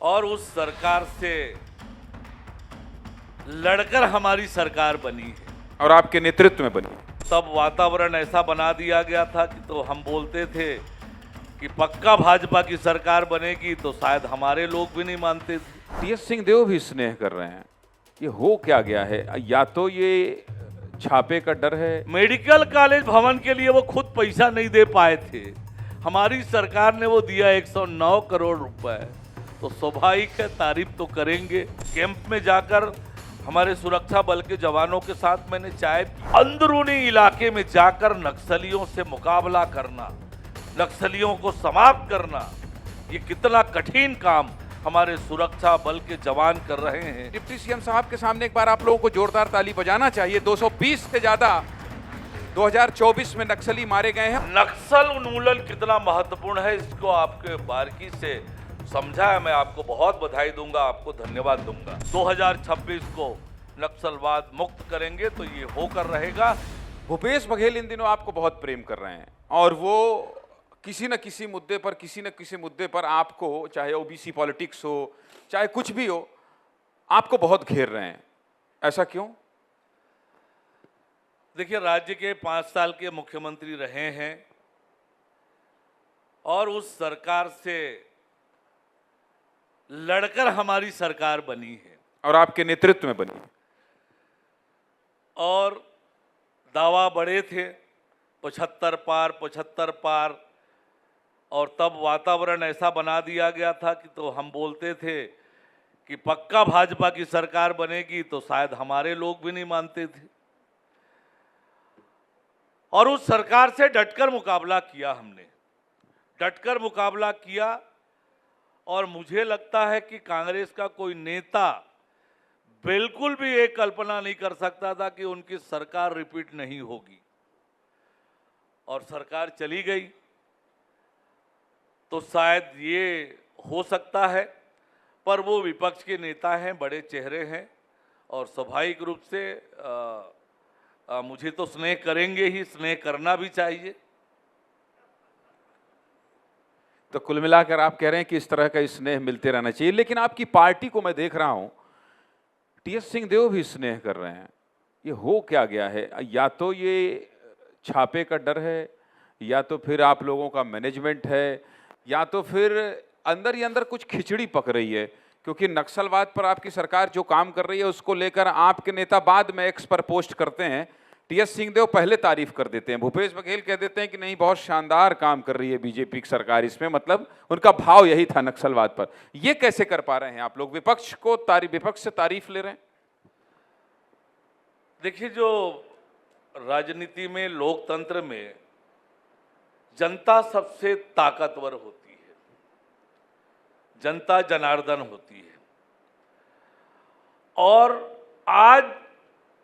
और उस सरकार से लड़कर हमारी सरकार बनी है और आपके नेतृत्व में बनी। तब वातावरण ऐसा बना दिया गया था कि तो हम बोलते थे कि पक्का भाजपा की सरकार बनेगी, तो शायद हमारे लोग भी नहीं मानते थे। टीएस सिंहदेव भी स्नेह कर रहे हैं, ये हो क्या गया है? या तो ये छापे का डर है। मेडिकल कॉलेज भवन के लिए वो खुद पैसा नहीं दे पाए थे, हमारी सरकार ने वो दिया 109 करोड़ रुपए, तो स्वाभाविक है तारीफ तो करेंगे। कैंप में जाकर हमारे सुरक्षा बल के जवानों के साथ मैंने चाय पी। अंदरूनी इलाके में जाकर नक्सलियों से मुकाबला करना, नक्सलियों को समाप्त करना, ये कितना कठिन काम हमारे सुरक्षा बल के जवान कर रहे हैं। डिप्टी सीएम साहब के सामने एक बार आप लोगों को जोरदार ताली बजाना चाहिए। 220 से ज्यादा 2024 में नक्सली मारे गए हैं। नक्सल उन्मूलन कितना महत्वपूर्ण है, इसको आपके बारीकी से समझा है। मैं आपको बहुत बधाई दूंगा, आपको धन्यवाद दूंगा। 2026 को नक्सलवाद मुक्त करेंगे तो ये होकर रहेगा। भूपेश बघेल इन दिनों आपको बहुत प्रेम कर रहे हैं और वो किसी न किसी मुद्दे पर आपको, चाहे ओबीसी पॉलिटिक्स हो, चाहे कुछ भी हो, आपको बहुत घेर रहे हैं। ऐसा क्यों? देखिए, राज्य के 5 साल के मुख्यमंत्री रहे हैं और उस सरकार से लड़कर हमारी सरकार बनी है और आपके नेतृत्व में बनी। और दावा बड़े थे 75 पार, और तब वातावरण ऐसा बना दिया गया था कि तो हम बोलते थे कि पक्का भाजपा की सरकार बनेगी, तो शायद हमारे लोग भी नहीं मानते थे। और उस सरकार से डटकर मुकाबला किया हमने, डटकर मुकाबला किया। और मुझे लगता है कि कांग्रेस का कोई नेता बिल्कुल भी ये कल्पना नहीं कर सकता था कि उनकी सरकार रिपीट नहीं होगी। और सरकार चली गई, तो शायद ये हो सकता है, पर वो विपक्ष के नेता हैं, बड़े चेहरे हैं, और स्वाभाविक रूप से मुझे तो स्नेह करेंगे ही, स्नेह करना भी चाहिए। तो कुल मिलाकर आप कह रहे हैं कि इस तरह का स्नेह मिलते रहना चाहिए। लेकिन आपकी पार्टी को मैं देख रहा हूं, टीएस सिंहदेव भी स्नेह कर रहे हैं, ये हो क्या गया है? या तो ये छापे का डर है, या तो फिर आप लोगों का मैनेजमेंट है, या तो फिर अंदर ही अंदर कुछ खिचड़ी पक रही है। क्योंकि नक्सलवाद पर आपकी सरकार जो काम कर रही है उसको लेकर आपके नेता बाद में एक्स पर पोस्ट करते हैं, टीएस सिंहदेव पहले तारीफ कर देते हैं, भूपेश बघेल कह देते हैं कि नहीं बहुत शानदार काम कर रही है बीजेपी की सरकार इसमें। मतलब उनका भाव यही था नक्सलवाद पर। ये कैसे कर पा रहे हैं आप लोग? विपक्ष से तारीफ ले रहे हैं। देखिए, जो राजनीति में, लोकतंत्र में जनता सबसे ताकतवर होती है, जनता जनार्दन होती है। और आज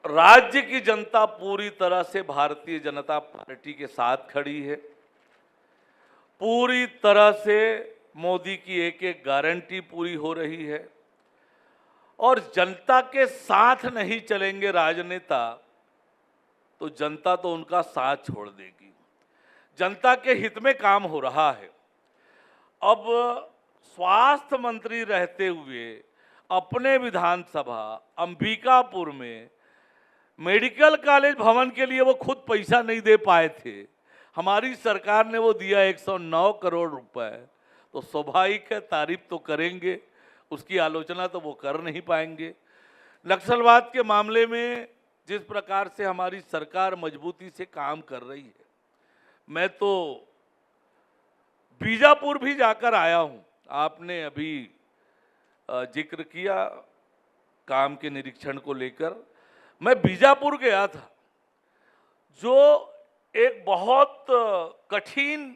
राज्य की जनता पूरी तरह से भारतीय जनता पार्टी के साथ खड़ी है। पूरी तरह से मोदी की एक एक गारंटी पूरी हो रही है। और जनता के साथ नहीं चलेंगे राजनेता, तो जनता तो उनका साथ छोड़ देगी। जनता के हित में काम हो रहा है। अब स्वास्थ्य मंत्री रहते हुए अपने विधानसभा अंबिकापुर में मेडिकल कॉलेज भवन के लिए वो खुद पैसा नहीं दे पाए थे, हमारी सरकार ने वो दिया 109 करोड़ रुपए, तो स्वाभाविक है तारीफ तो करेंगे, उसकी आलोचना तो वो कर नहीं पाएंगे। नक्सलवाद के मामले में जिस प्रकार से हमारी सरकार मजबूती से काम कर रही है, मैं तो बीजापुर भी जाकर आया हूं। आपने अभी जिक्र किया काम के निरीक्षण को लेकर, मैं बीजापुर गया था, जो एक बहुत कठिन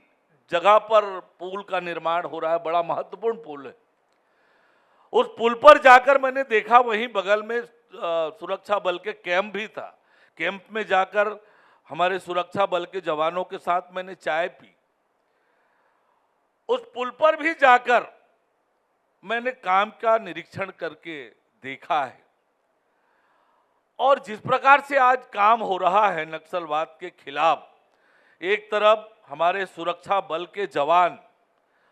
जगह पर पुल का निर्माण हो रहा है, बड़ा महत्वपूर्ण पुल है। उस पुल पर जाकर मैंने देखा, वहीं बगल में सुरक्षा बल के कैंप भी था। कैंप में जाकर हमारे सुरक्षा बल के जवानों के साथ मैंने चाय पी। उस पुल पर भी जाकर मैंने काम का निरीक्षण करके देखा है। और जिस प्रकार से आज काम हो रहा है नक्सलवाद के खिलाफ, एक तरफ हमारे सुरक्षा बल के जवान,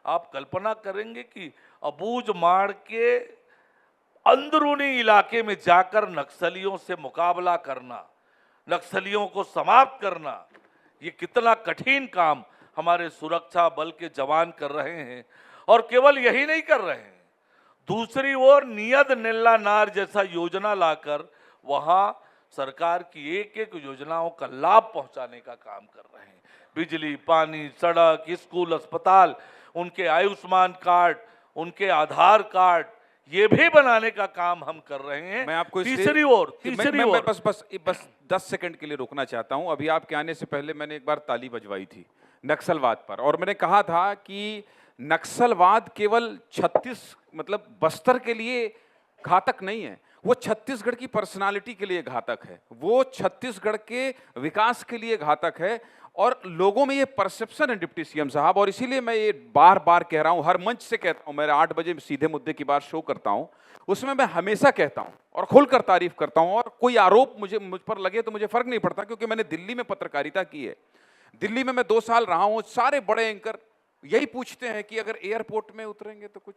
आप कल्पना करेंगे कि अबूझमाड़ के अंदरूनी इलाके में जाकर नक्सलियों से मुकाबला करना, नक्सलियों को समाप्त करना, ये कितना कठिन काम हमारे सुरक्षा बल के जवान कर रहे हैं। और केवल यही नहीं कर रहे हैं, दूसरी ओर नियत नीला नार जैसा योजना लाकर वहां सरकार की एक एक योजनाओं का लाभ पहुंचाने का काम कर रहे हैं। बिजली, पानी, सड़क, स्कूल, अस्पताल, उनके आयुष्मान कार्ड, उनके आधार कार्ड, ये भी बनाने का काम हम कर रहे हैं। मैं आपको तीसरी ओर मैं बस 10 सेकंड के लिए रोकना चाहता हूं। अभी आपके आने से पहले मैंने एक बार ताली बजवाई थी नक्सलवाद पर, और मैंने कहा था कि नक्सलवाद केवल मतलब बस्तर के लिए घातक नहीं है, वो छत्तीसगढ़ की पर्सनालिटी के लिए घातक है, वो छत्तीसगढ़ के विकास के लिए घातक है। और लोगों में ये परसेप्शन है डिप्टी सीएम साहब, और इसीलिए मैं ये बार बार कह रहा हूं, हर मंच से कहता हूं, मेरे 8 बजे सीधे मुद्दे की बात शो करता हूं, उसमें मैं हमेशा कहता हूं और खुलकर तारीफ करता हूं। और कोई आरोप मुझ पर लगे तो मुझे फर्क नहीं पड़ता, क्योंकि मैंने दिल्ली में पत्रकारिता की है। दिल्ली में मैं 2 साल रहा हूं। सारे बड़े एंकर यही पूछते हैं कि अगर एयरपोर्ट में उतरेंगे तो कुछ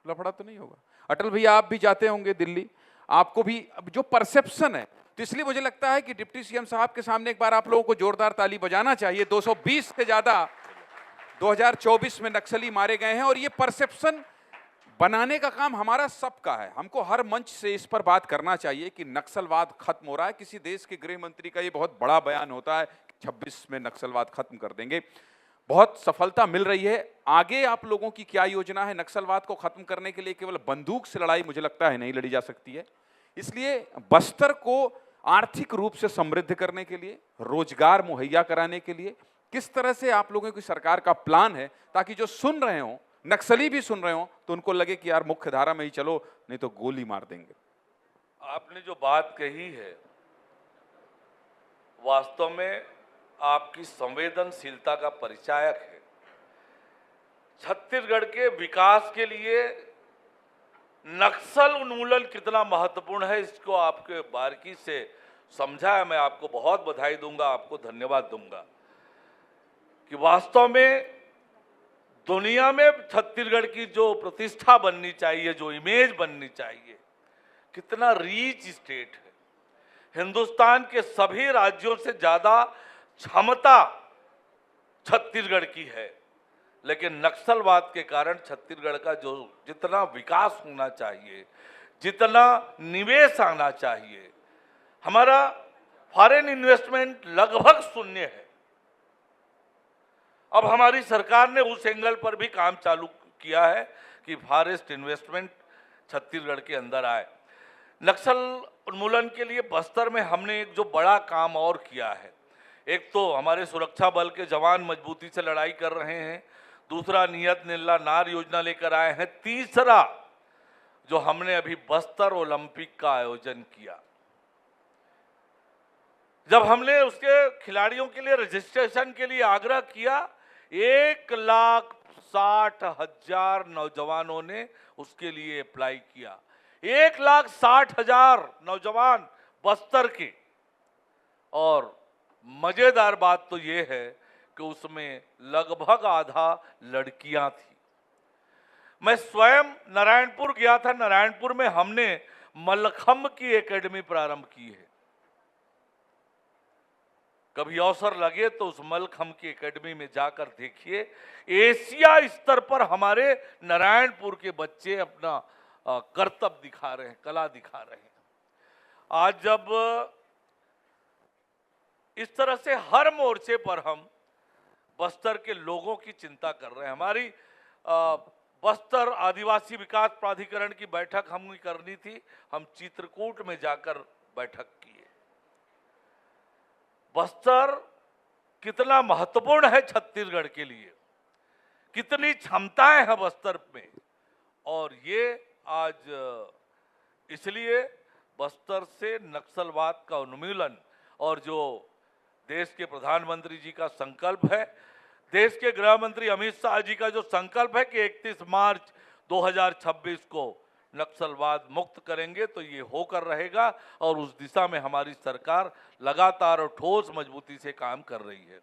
लफड़ा तो नहीं होगा। अटल भैया, आप भी जाते होंगे दिल्ली, आपको भी जो परसेप्शन है, तो इसलिए मुझे लगता है कि डिप्टी सीएम साहब के सामने एक बार आप लोगों को जोरदार ताली बजाना चाहिए। 220 से ज्यादा 2024 में नक्सली मारे गए हैं, और ये परसेप्शन बनाने का काम हमारा सबका है। हमको हर मंच से इस पर बात करना चाहिए कि नक्सलवाद खत्म हो रहा है। किसी देश के गृह मंत्री का ये बहुत बड़ा बयान होता है कि 26 में नक्सलवाद खत्म कर देंगे। बहुत सफलता मिल रही है। आगे आप लोगों की क्या योजना है नक्सलवाद को खत्म करने के लिए? केवल बंदूक से लड़ाई मुझे लगता है नहीं लड़ी जा सकती है। इसलिए बस्तर को आर्थिक रूप से समृद्ध करने के लिए, रोजगार मुहैया कराने के लिए किस तरह से आप लोगों की सरकार का प्लान है, ताकि जो सुन रहे हो, नक्सली भी सुन रहे हो, तो उनको लगे कि यार मुख्य धारा में ही चलो, नहीं तो गोली मार देंगे। आपने जो बात कही है, वास्तव में आपकी संवेदनशीलता का परिचायक है। छत्तीसगढ़ के विकास के लिए नक्सल उन्मूलन कितना महत्वपूर्ण है, इसको आपके बारीकी से समझा है। मैं आपको बहुत बधाई दूंगा, आपको धन्यवाद दूंगा कि वास्तव में दुनिया में छत्तीसगढ़ की जो प्रतिष्ठा बननी चाहिए, जो इमेज बननी चाहिए, कितना रीच स्टेट है। हिंदुस्तान के सभी राज्यों से ज्यादा क्षमता छत्तीसगढ़ की है, लेकिन नक्सलवाद के कारण छत्तीसगढ़ का जो जितना विकास होना चाहिए, जितना निवेश आना चाहिए, हमारा फॉरेन इन्वेस्टमेंट लगभग शून्य है। अब हमारी सरकार ने उस एंगल पर भी काम चालू किया है कि फॉरेस्ट इन्वेस्टमेंट छत्तीसगढ़ के अंदर आए। नक्सल उन्मूलन के लिए बस्तर में हमने एक जो बड़ा काम और किया है, एक तो हमारे सुरक्षा बल के जवान मजबूती से लड़ाई कर रहे हैं, दूसरा नियत नीला नार योजना लेकर आए हैं, तीसरा जो हमने अभी बस्तर ओलंपिक का आयोजन किया। जब हमने उसके खिलाड़ियों के लिए रजिस्ट्रेशन के लिए आग्रह किया, 1,60,000 नौजवानों ने उसके लिए अप्लाई किया। 1,60,000 नौजवान बस्तर के। और मजेदार बात तो ये है कि उसमें लगभग आधा लड़कियां थी। मैं स्वयं नारायणपुर गया था। नारायणपुर में हमने मल्लखंब की एकेडमी प्रारंभ की है। कभी अवसर लगे तो उस मल्लखंब की एकेडमी में जाकर देखिए। एशिया स्तर पर हमारे नारायणपुर के बच्चे अपना करतब दिखा रहे हैं, कला दिखा रहे हैं। आज जब इस तरह से हर मोर्चे पर हम बस्तर के लोगों की चिंता कर रहे हैं, हमारी बस्तर आदिवासी विकास प्राधिकरण की बैठक हमें करनी थी, हम चित्रकूट में जाकर बैठक किए। बस्तर कितना महत्वपूर्ण है छत्तीसगढ़ के लिए, कितनी क्षमताएं हैं बस्तर में, और ये आज इसलिए बस्तर से नक्सलवाद का उन्मूलन, और जो देश के प्रधानमंत्री जी का संकल्प है, देश के गृह मंत्री अमित शाह जी का जो संकल्प है कि 31 मार्च 2026 को नक्सलवाद मुक्त करेंगे, तो ये होकर रहेगा। और उस दिशा में हमारी सरकार लगातार और ठोस मजबूती से काम कर रही है।